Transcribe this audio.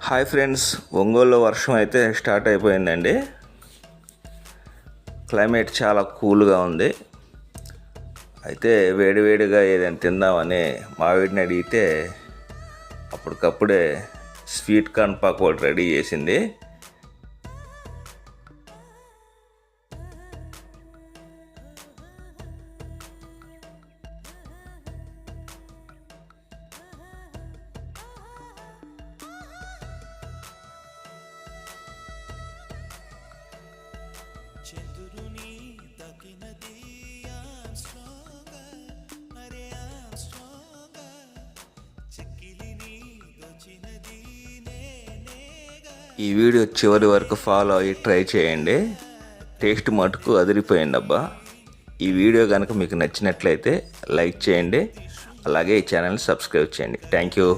Hi friends, ఒంగోలులో వర్షం అయితే స్టార్ట్ అయిపోయిందండి. క్లైమేట్ చాలా కూల్గా ఉంది. అయితే వేడివేడిగా ఏదైనా తిందామని మావిడిని అడిగితే అప్పటికప్పుడే స్వీట్ కార్న్ పకోడీ రెడీ చేసింది. చంద్రుని తగినది ఐయామ్ స్ట్రాంగర్ అరే ఐయామ్ స్ట్రాంగర్ చెక్కిలిని దోచినది నేనేగా. ఈ వీడియో చివరి వరకు ఫాలో అయ్యి ట్రై చేయండి. టేస్ట్ మటుకు అదిరిపోయింది అబ్బా. ఈ వీడియో కనుక మీకు నచ్చినట్లయితే లైక్ చేయండి, అలాగే ఈ ఛానల్ని సబ్స్క్రైబ్ చేయండి. Thank you.